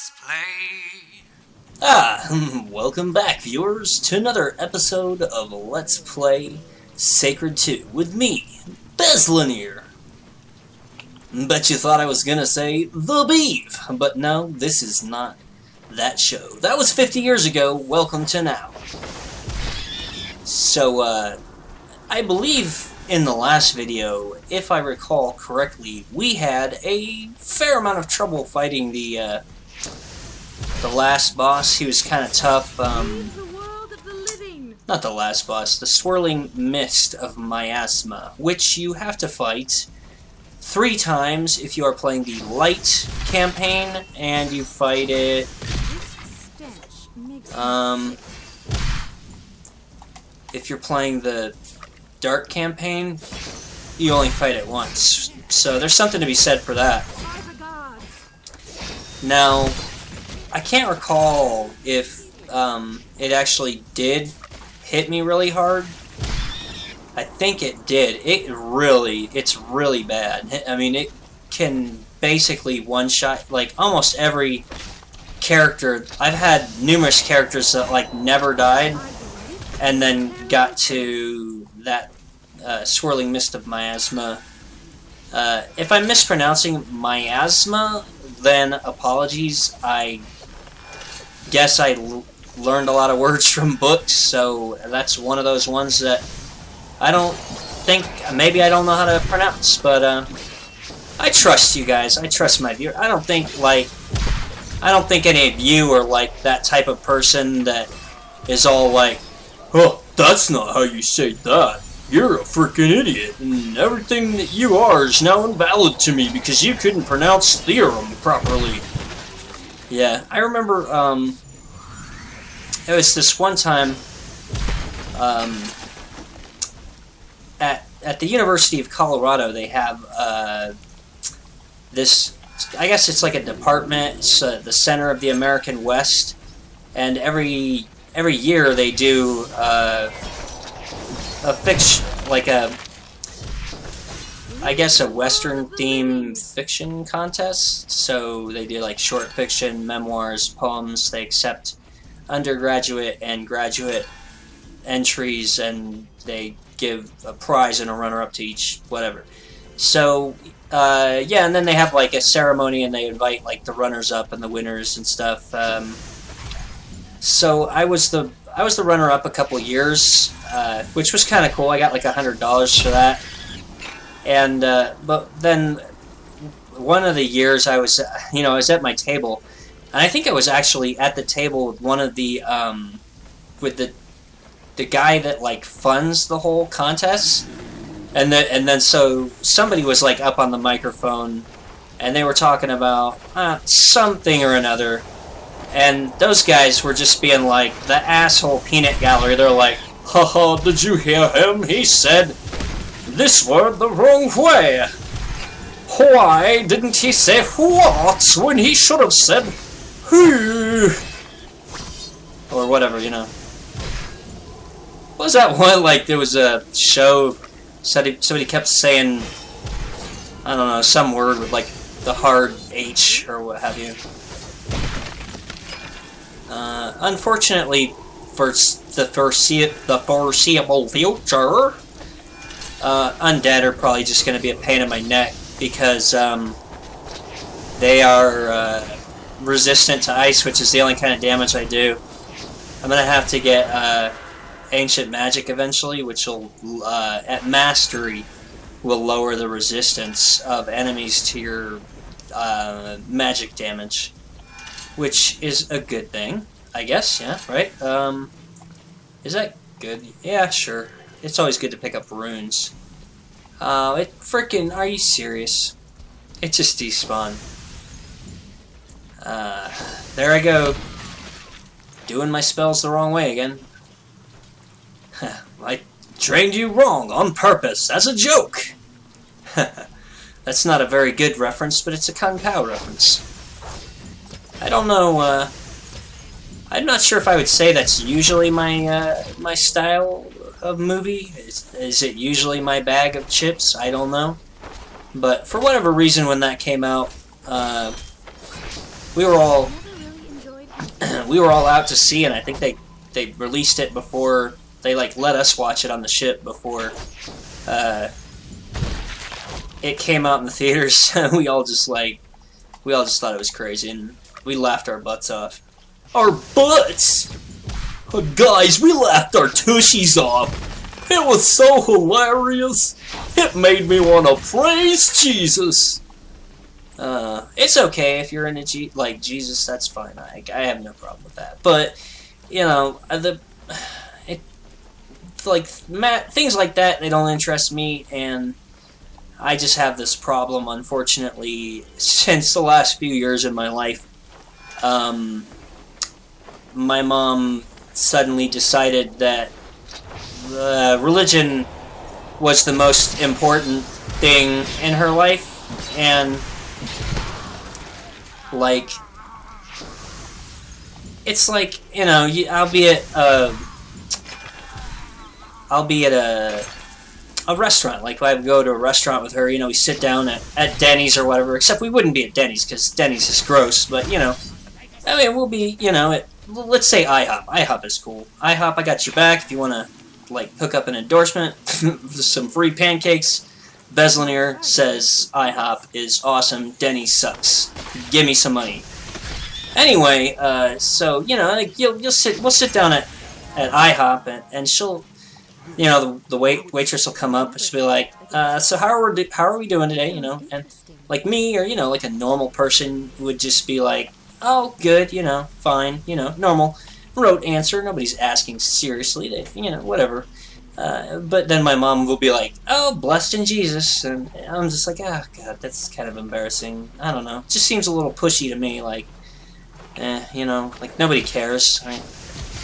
Let's Play. Welcome back, viewers, to another episode of Let's Play Sacred 2 with me, Bezlonir. Bet you thought I was gonna say The Beef, but no, this is not that show. That was 50 years ago. Welcome to now. So, I believe in the last video, if I recall correctly, we had a fair amount of trouble fighting the last boss. He was kind of tough. Not the last boss, the swirling mist of miasma, which you have to fight 3 times if you are playing the light campaign, and you fight it if you're playing the dark campaign, you only fight it once. So there's something to be said for that. Now, I can't recall if it actually did hit me really hard. I think it did. It's really bad. I mean, it can basically one-shot, like, almost every character. I've had numerous characters that, like, never died, and then got to that swirling mist of miasma. If I'm mispronouncing miasma, then apologies. I guess I learned a lot of words from books, so that's one of those ones that I don't think, maybe I don't know how to pronounce, but I trust you guys. I trust my viewers. I don't think any of you are like that type of person that is all like, "Oh, that's not how you say that. You're a freaking idiot, and everything that you are is now invalid to me because you couldn't pronounce theorem properly." Yeah, I remember, it was this one time, at the University of Colorado, they have, this, I guess it's like a department. It's the Center of the American West, and every year they do, a fiction, like I guess a Western theme fiction contest. So they do like short fiction, memoirs, poems. They accept undergraduate and graduate entries, and they give a prize and a runner-up to each, whatever. So yeah, and then they have like a ceremony, and they invite like the runners-up and the winners and stuff. So I was the runner-up a couple years, which was kind of cool. I got like $100 for that. And but then one of the years I was, I was at my table, and I think I was actually at the table with one of the with the guy that like funds the whole contest. And then so somebody was like up on the microphone, and they were talking about something or another. And those guys were just being like the asshole peanut gallery. They're like, "Haha, did you hear him? He said this word the wrong way. Why didn't he say what when he should have said who?" Or whatever, What was that one? Like, there was a show, somebody kept saying, I don't know, some word with like the hard H or what have you. Unfortunately, for the foreseeable future, Undead are probably just going to be a pain in my neck, because they are resistant to ice, which is the only kind of damage I do. I'm going to have to get Ancient Magic eventually, which will, at Mastery, will lower the resistance of enemies to your magic damage, which is a good thing, I guess, yeah, right? Is that good? Yeah, sure. It's always good to pick up runes. Are you serious? It just despawned. There I go. Doing my spells the wrong way again. I trained you wrong on purpose, as a joke! That's not a very good reference, but it's a Kung Pao reference. I don't know, I'm not sure if I would say that's usually my, my style of movie. Is it usually my bag of chips? I don't know. But for whatever reason, when that came out, we were all we were all out to sea, and I think they released it before they like let us watch it on the ship before it came out in the theaters. we all just thought it was crazy, and we laughed our butts off. Our butts! Guys, we laughed our tushies off. It was so hilarious. It made me want to praise Jesus. It's okay if you're into Jesus. That's fine. I have no problem with that. But you know, things like that, they don't interest me, and I just have this problem, unfortunately, since the last few years in my life. My mom suddenly decided that religion was the most important thing in her life, and like, it's like, you know, I'll be at a restaurant. Like, I would go to a restaurant with her, you know, we sit down at Denny's or whatever, except we wouldn't be at Denny's, because Denny's is gross, but, you know, I mean, we'll be, you know, let's say IHOP. IHOP is cool. IHOP, I got your back if you want to, like, hook up an endorsement, some free pancakes. Bezlonir says IHOP is awesome, Denny's sucks. Give me some money. Anyway, so, you know, like, we'll sit down at IHOP, and she'll, you know, the waitress will come up, and she'll be like, so how are we doing today, you know? And like me, or, you know, like a normal person would just be like, oh, good, you know, fine, you know, normal, rote answer. Nobody's asking seriously, you know, whatever. But then my mom will be like, oh, blessed in Jesus, and I'm just like, oh, God, that's kind of embarrassing. I don't know. It just seems a little pushy to me, like, you know, like, nobody cares.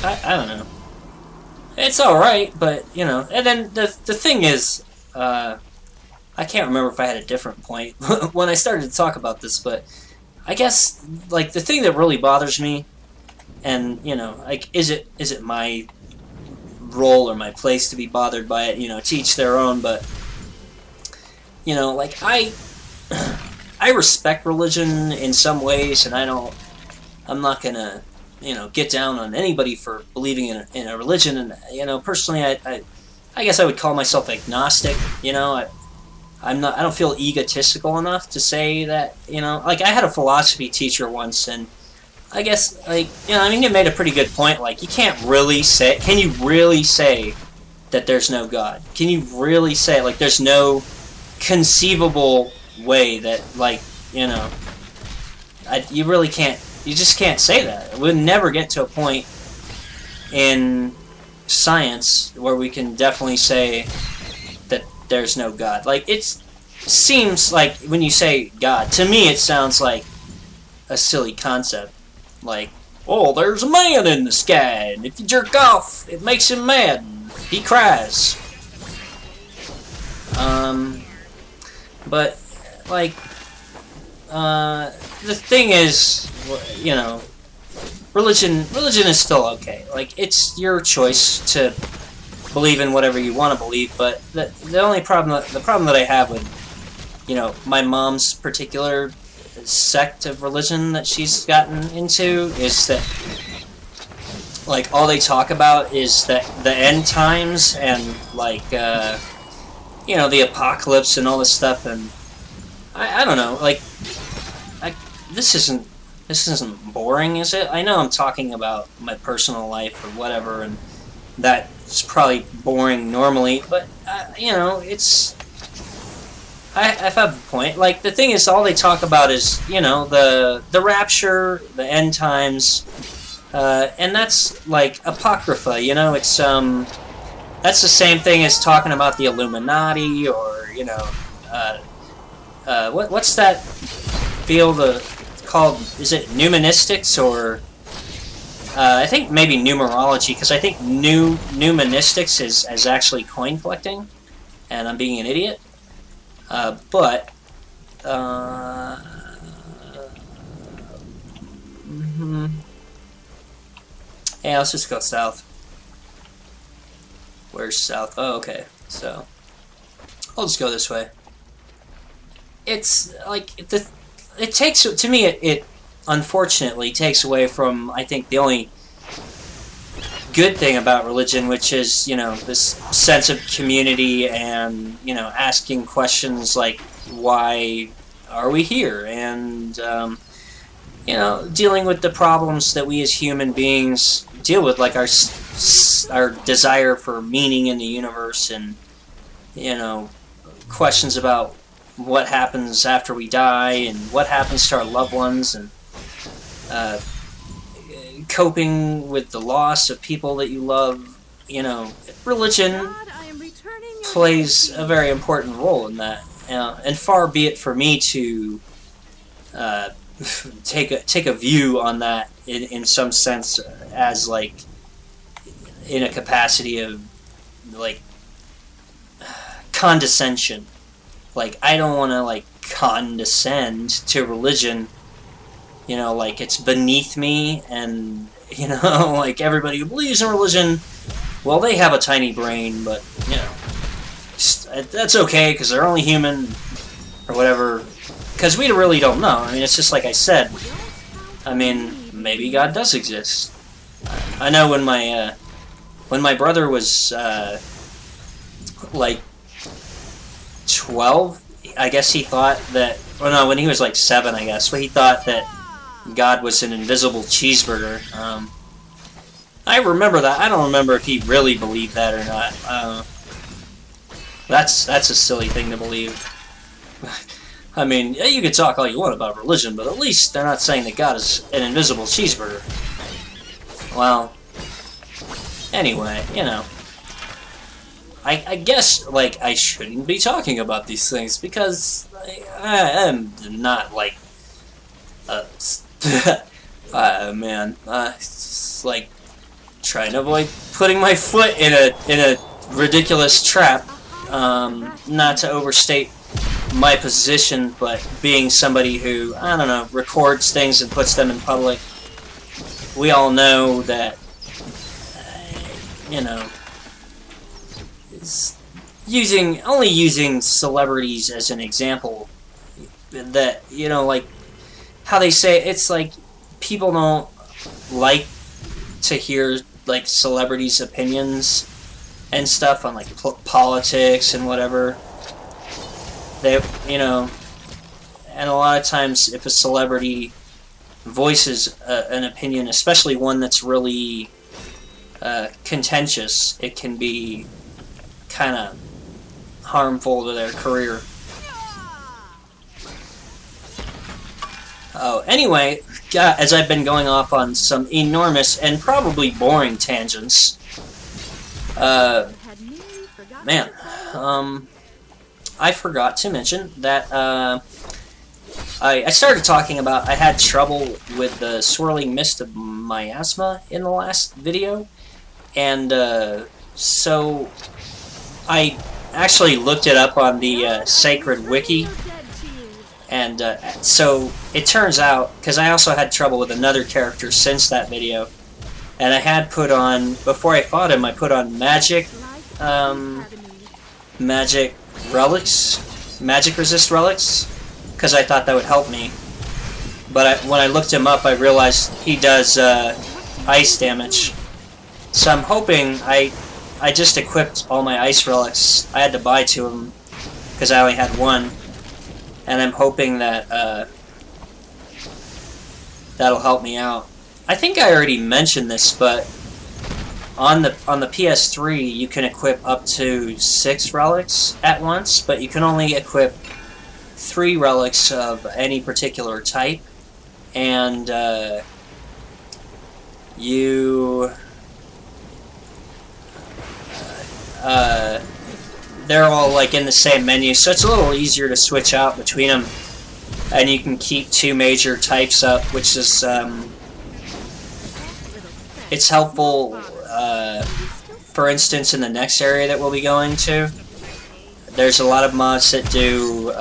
I don't know. It's alright, but, you know, and then the thing is, I can't remember if I had a different point when I started to talk about this, but I guess, like, the thing that really bothers me, and, you know, like, is it my role or my place to be bothered by it, you know, to each their own, but, you know, like, I respect religion in some ways, and I'm not gonna, you know, get down on anybody for believing in a religion, and, you know, personally, I guess I would call myself agnostic, you know. I don't feel egotistical enough to say that, you know, like, I had a philosophy teacher once, and I guess, like, you know, I mean, you made a pretty good point, like, you can't really say, can you really say that there's no God? Can you really say, like, there's no conceivable way that, like, you know, you really can't, you just can't say that. We'll never get to a point in science where we can definitely say that there's no God. Like, it seems like, when you say God, to me it sounds like a silly concept. Like, oh, there's a man in the sky, and if you jerk off, it makes him mad. He cries. But, like, the thing is, you know, religion is still okay. Like, it's your choice to believe in whatever you want to believe, but the only problem, the problem that I have with, you know, my mom's particular sect of religion that she's gotten into is that, like, all they talk about is that the end times and, like, you know, the apocalypse and all this stuff, and I don't know, like, this isn't boring, is it? I know I'm talking about my personal life or whatever, and that's probably boring normally, but, you know, it's, I have a point. Like, the thing is, all they talk about is, you know, the rapture, the end times, and that's, like, apocrypha, you know, it's, that's the same thing as talking about the Illuminati, or, you know, what's that field called? Is it numenistics, or, I think maybe numerology, because I think numenistics is actually coin collecting, and I'm being an idiot. But, yeah, let's just go south. Where's south? Oh, okay. So, I'll just go this way. It's, like, it takes, to me, it unfortunately takes away from, I think, the only good thing about religion, which is, you know, this sense of community and, you know, asking questions like, why are we here? And, you know, dealing with the problems that we as human beings deal with, like our desire for meaning in the universe, and, you know, questions about what happens after we die and what happens to our loved ones, and coping with the loss of people that you love. You know, religion plays a very important role in that, and far be it for me to take a view on that in some sense, as like in a capacity of like condescension. Like, I don't want to like condescend to religion, you know, like it's beneath me, and, you know, like everybody who believes in religion, well, they have a tiny brain, but, you know, that's okay because they're only human or whatever, because we really don't know. I mean, it's just like I said, I mean, maybe God does exist. I know when my brother was like 12, I guess he thought that, well, no, when he was like 7, I guess, but he thought that God was an invisible cheeseburger. I remember that. I don't remember if he really believed that or not. That's a silly thing to believe. I mean, you can talk all you want about religion, but at least they're not saying that God is an invisible cheeseburger. Well, anyway, you know, I guess, like, I shouldn't be talking about these things, because I am not, like, man, it's like trying to avoid putting my foot in a ridiculous trap, not to overstate my position, but being somebody who, I don't know, records things and puts them in public. We all know that, you know, only using celebrities as an example, that, you know, like how they say, it's like people don't like to hear like celebrities' opinions and stuff on like politics and whatever. They, you know, and a lot of times if a celebrity voices an opinion, especially one that's really contentious, it can be kind of harmful to their career. Oh, anyway, as I've been going off on some enormous and probably boring tangents, man, I forgot to mention that I started talking about I had trouble with the swirling mist of miasma in the last video, and so I actually looked it up on the Sacred Wiki, and so it turns out, because I also had trouble with another character since that video, and I had put on, before I fought him, I put on magic relics, magic resist relics, because I thought that would help me. But when I looked him up, I realized he does ice damage. So I'm hoping, I just equipped all my ice relics. I had to buy 2 of them because I only had 1, and I'm hoping that that'll help me out. I think I already mentioned this, but on the PS3 you can equip up to 6 relics at once, but you can only equip 3 relics of any particular type, and they're all like in the same menu, so it's a little easier to switch out between them, and you can keep 2 major types up, which is it's helpful. For instance, in the next area that we'll be going to, there's a lot of mobs that do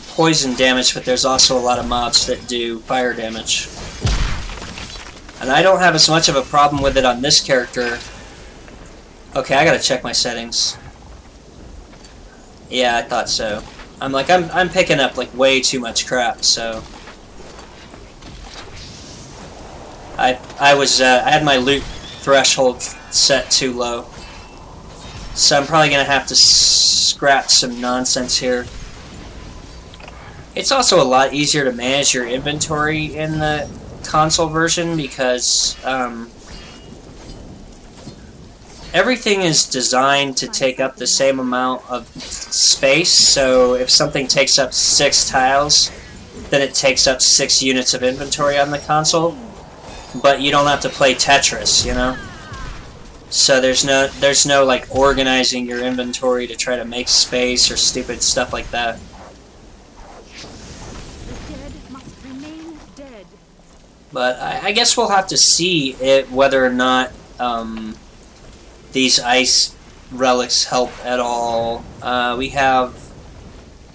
poison damage, but there's also a lot of mobs that do fire damage. And I don't have as much of a problem with it on this character. Okay, I gotta check my settings. Yeah, I thought so. I'm picking up like way too much crap, so I had my loot threshold set too low, so I'm probably gonna have to scrap some nonsense here. It's also a lot easier to manage your inventory in the console version because everything is designed to take up the same amount of space, so if something takes up 6 tiles, then it takes up 6 units of inventory on the console, but you don't have to play Tetris, you know? So there's no like organizing your inventory to try to make space or stupid stuff like that. But I guess we'll have to see whether or not these ice relics help at all. We have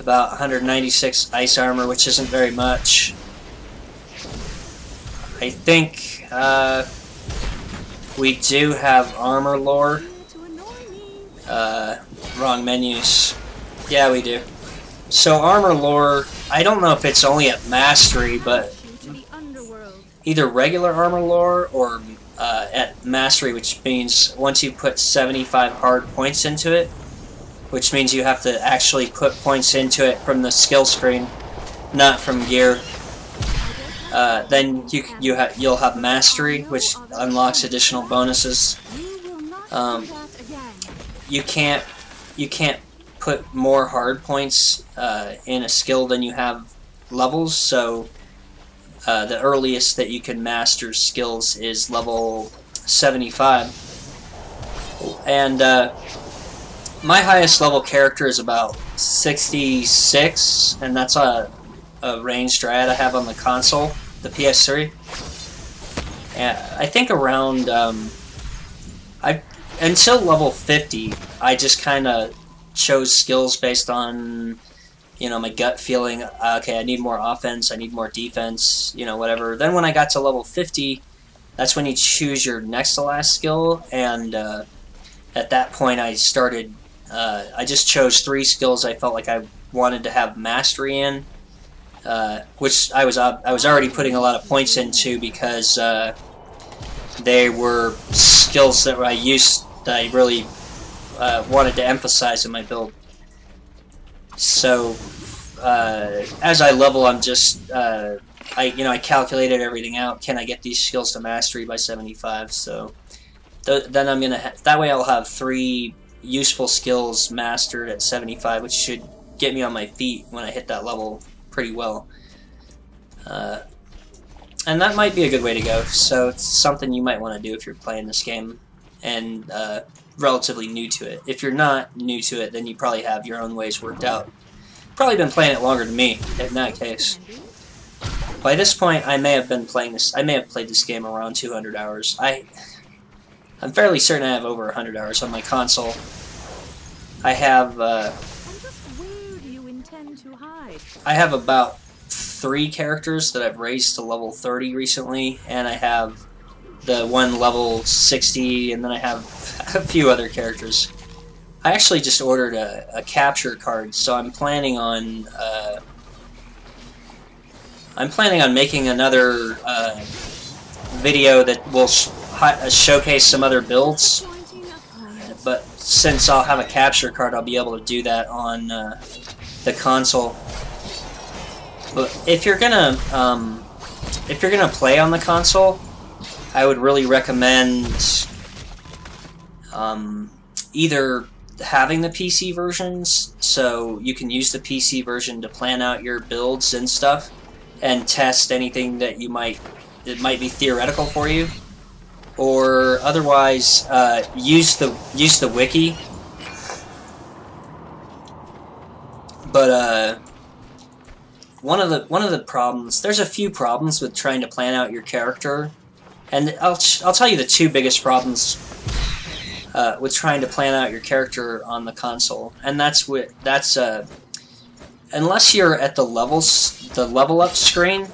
about 196 ice armor, which isn't very much. I think we do have armor lore. Wrong menus. Yeah, we do. So armor lore, I don't know if it's only at mastery, but either regular armor lore or at mastery, which means once you put 75 hard points into it, which means you have to actually put points into it from the skill screen, not from gear. Then you'll have mastery, which unlocks additional bonuses. You can't put more hard points in a skill than you have levels, so the earliest that you can master skills is level 75. And my highest level character is about 66, and that's a ranged dryad I have on the console, the PS3. And I think around until level 50, I just kind of chose skills based on, you know, my gut feeling. Okay, I need more offense, I need more defense, you know, whatever. Then when I got to level 50, that's when you choose your next to last skill, and at that point I started, I just chose 3 skills I felt like I wanted to have mastery in, which I was already putting a lot of points into because they were skills that I really wanted to emphasize in my build. So as I level, I'm just I calculated everything out. Can I get these skills to mastery by 75? So then I'm gonna that way I'll have 3 useful skills mastered at 75, which should get me on my feet when I hit that level pretty well. And that might be a good way to go. So it's something you might want to do if you're playing this game and relatively new to it. If you're not new to it, then you probably have your own ways worked out. Probably been playing it longer than me, in that case. By this point, I may have played this game around 200 hours. I'm fairly certain I have over 100 hours on my console. I have about 3 characters that I've raised to level 30 recently, and I have the one level 60, and then I have a few other characters. I actually just ordered a capture card, so I'm planning on making another video that will showcase some other builds. But since I'll have a capture card, I'll be able to do that on the console. But if you're gonna play on the console, I would really recommend either having the PC versions, so you can use the PC version to plan out your builds and stuff, and test anything that it might be theoretical for you, or otherwise use the wiki. But one of the problems, there's a few problems with trying to plan out your character, and I'll tell you the 2 biggest problems with trying to plan out your character on the console, and that's unless you're at the level up screen,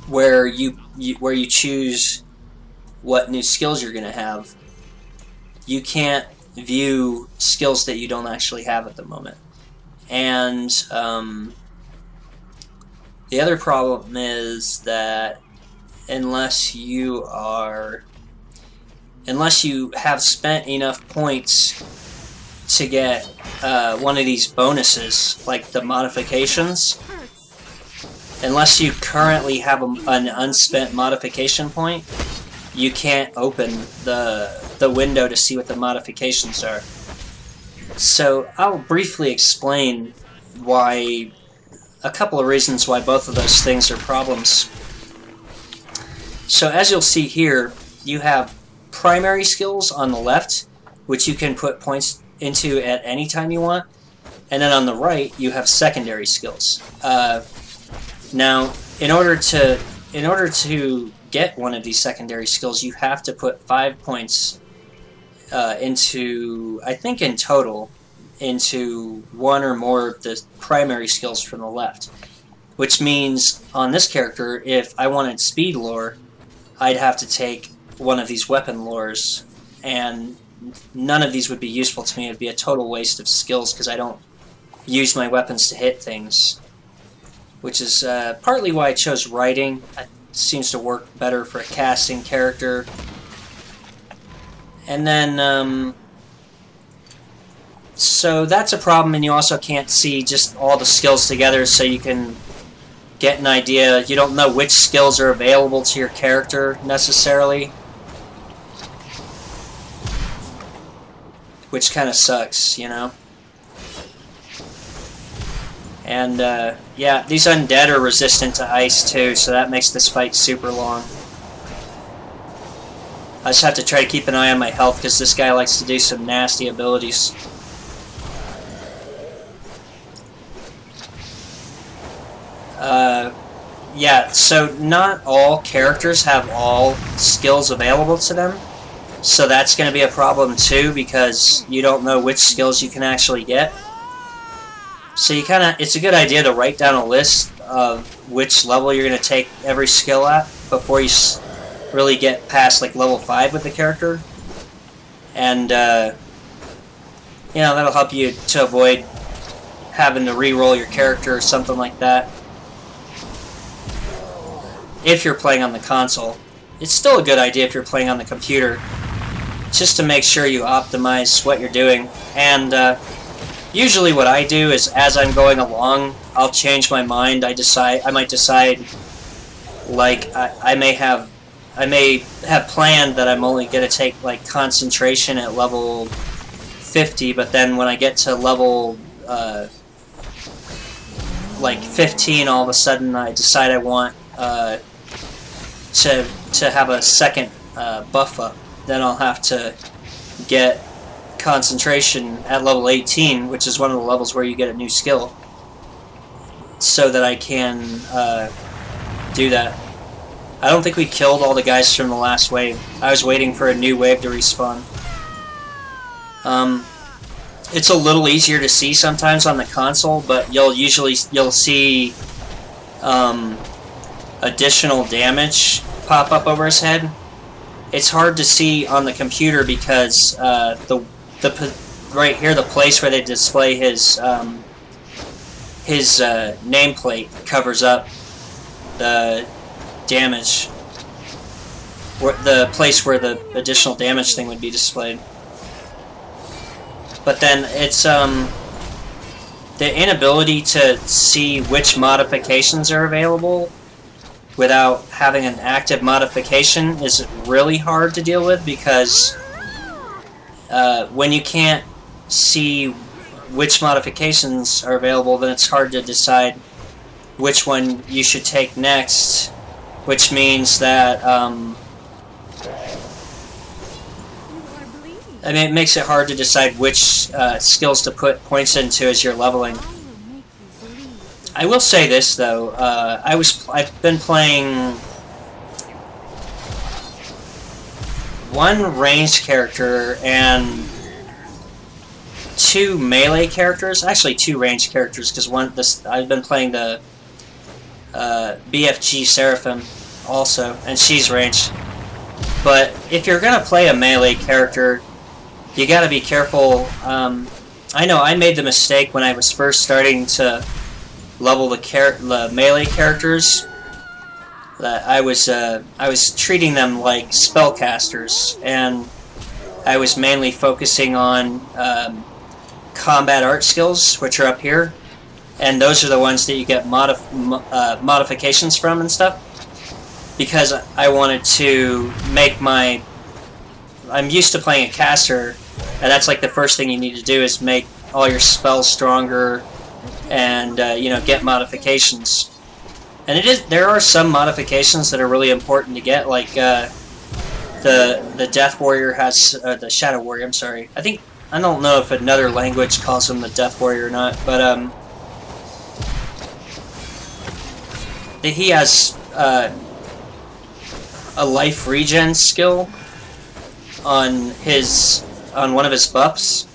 where you choose what new skills you're gonna have, you can't view skills that you don't actually have at the moment, and The other problem is that unless you have spent enough points to get one of these bonuses, like the modifications, unless you currently have an unspent modification point, you can't open the window to see what the modifications are. So I'll briefly explain why, a couple of reasons why both of those things are problems. So as you'll see here, you have primary skills on the left, which you can put points into at any time you want, and then on the right you have secondary skills. Now, in order to get one of these secondary skills, you have to put 5 points into, I think in total, into one or more of the primary skills from the left. Which means, on this character, if I wanted speed lore, I'd have to take one of these weapon lores, and none of these would be useful to me. It would be a total waste of skills because I don't use my weapons to hit things. Which is partly why I chose writing. It seems to work better for a casting character. And then, so that's a problem, and you also can't see just all the skills together so you can get an idea. You don't know which skills are available to your character, necessarily. Which kind of sucks, you know? And, yeah, these undead are resistant to ice, too, so that makes this fight super long. I just have to try to keep an eye on my health, because this guy likes to do some nasty abilities. Yeah, so not all characters have all skills available to them. So that's going to be a problem too, because you don't know which skills you can actually get. So it's a good idea to write down a list of which level you're going to take every skill at before you really get past like level 5 with the character. And, you know, that'll help you to avoid having to re-roll your character or something like that. If you're playing on the console. It's still a good idea if you're playing on the computer, just to make sure you optimize what you're doing. And usually what I do is, as I'm going along, I'll change my mind. I might decide, like, I may have planned that I'm only going to take like concentration at level 50, but then when I get to level like 15, all of a sudden I decide I want to have a second buff up. Then I'll have to get concentration at level 18, which is one of the levels where you get a new skill, so that I can do that. I don't think we killed all the guys from the last wave. I was waiting for a new wave to respawn. It's a little easier to see sometimes on the console, but you'll see additional damage pop up over his head. It's hard to see on the computer because right here, the place where they display his nameplate covers up the damage, the place where the additional damage thing would be displayed. But then it's the inability to see which modifications are available without having an active modification is really hard to deal with, because when you can't see which modifications are available, then it's hard to decide which one you should take next, which means that I mean, it makes it hard to decide which skills to put points into as you're leveling. I will say this though, I've been playing one ranged character and 2 melee characters. Actually, 2 ranged characters, because I've been playing the BFG Seraphim also, and she's ranged. But if you're gonna play a melee character, you gotta be careful. I know I made the mistake when I was first starting to level the melee characters, that I was treating them like spellcasters, and I was mainly focusing on combat art skills, which are up here, and those are the ones that you get modifications from and stuff, because I wanted to make my... I'm used to playing a caster, and that's like the first thing you need to do is make all your spells stronger and you know, get modifications. And there are some modifications that are really important to get, like the Death Warrior has the Shadow Warrior. I'm sorry. I don't know if another language calls him the Death Warrior or not, but he has a life regen skill on one of his buffs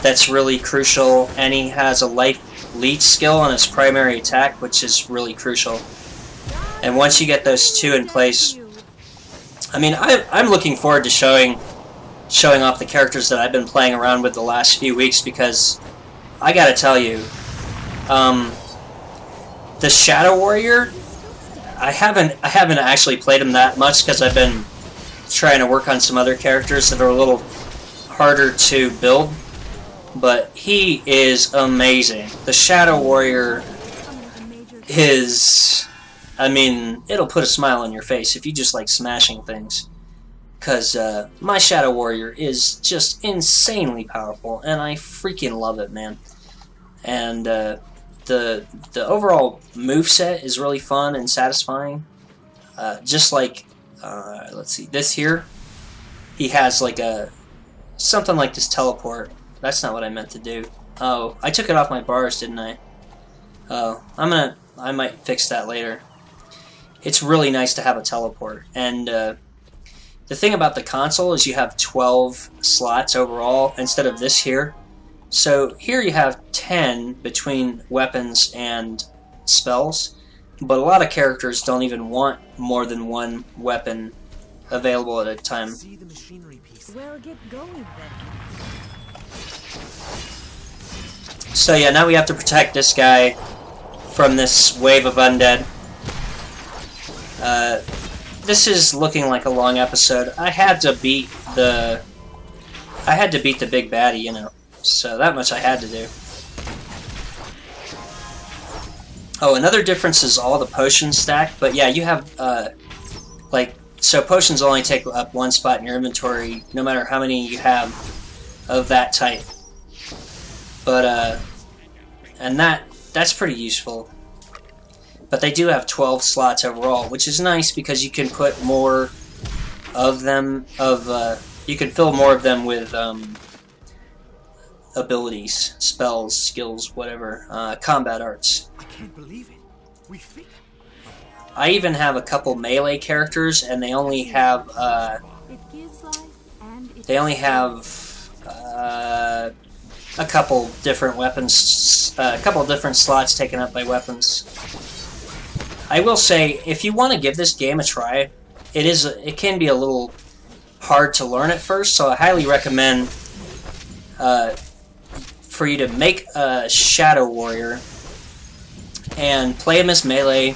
that's really crucial, and he has a life leech skill on his primary attack, which is really crucial. And once you get those two in place, I mean, I'm looking forward to showing off the characters that I've been playing around with the last few weeks, because I gotta tell you, the Shadow Warrior, I haven't actually played him that much because I've been trying to work on some other characters that are a little harder to build, but he is amazing. The Shadow Warrior is, I mean, it'll put a smile on your face if you just like smashing things, because my Shadow Warrior is just insanely powerful, and I freaking love it, man. And the overall moveset is really fun and satisfying. Just like, let's see, this here, he has like something like this teleport. That's not what I meant to do. Oh, I took it off my bars, didn't I? Oh, I might fix that later. It's really nice to have a teleport. And the thing about the console is you have 12 slots overall instead of this here. So here you have 10 between weapons and spells, but a lot of characters don't even want more than one weapon available at a time. Well, get going then. So yeah, now we have to protect this guy from this wave of undead. This is looking like a long episode. I had to beat the big baddie, you know. So that much I had to do. Oh, another difference is all the potions stack. But yeah, you have so potions only take up one spot in your inventory, no matter how many you have of that type. But and that's pretty useful. But they do have 12 slots overall, which is nice because you can put more of them you can fill more of them with abilities, spells, skills, whatever, combat arts. I can't believe it. We think. I even have a couple melee characters, and they only have a couple different weapons, a couple different slots taken up by weapons. I will say, if you want to give this game a try, it can be a little hard to learn at first, so I highly recommend for you to make a Shadow Warrior and play him as melee,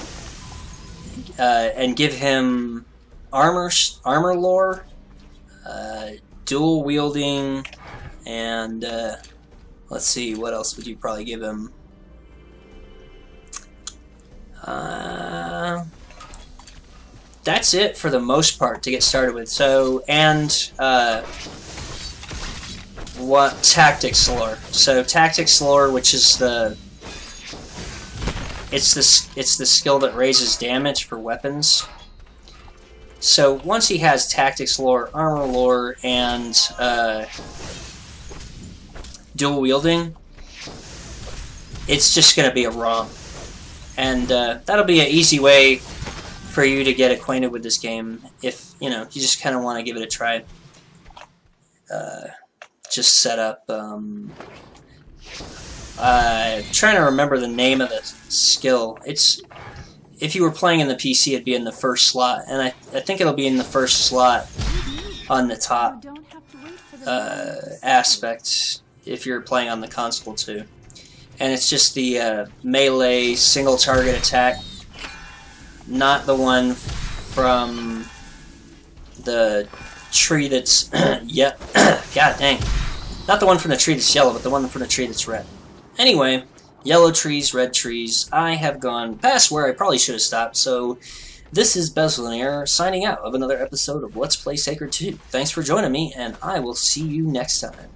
and give him armor lore, dual wielding, and let's see, what else would you probably give him? That's it for the most part to get started with. So, and what tactics lore? So tactics lore, which is it's the skill that raises damage for weapons. So once he has tactics lore, armor lore, and dual wielding, it's just going to be a ROM. And that'll be an easy way for you to get acquainted with this game if, you know, you just kind of want to give it a try. Just set up, trying to remember the name of the skill. If you were playing in the PC, it'd be in the first slot, and I think it'll be in the first slot on the top aspect if you're playing on the console too. and it's just the melee single target attack, not the one from the tree that's yeah, god dang, not the one from the tree that's yellow, but the one from the tree that's red. Anyway, yellow trees, red trees. I have gone past where I probably should have stopped, so this is Bezlonir signing out of another episode of Let's Play Sacred 2. Thanks for joining me, and I will see you next time.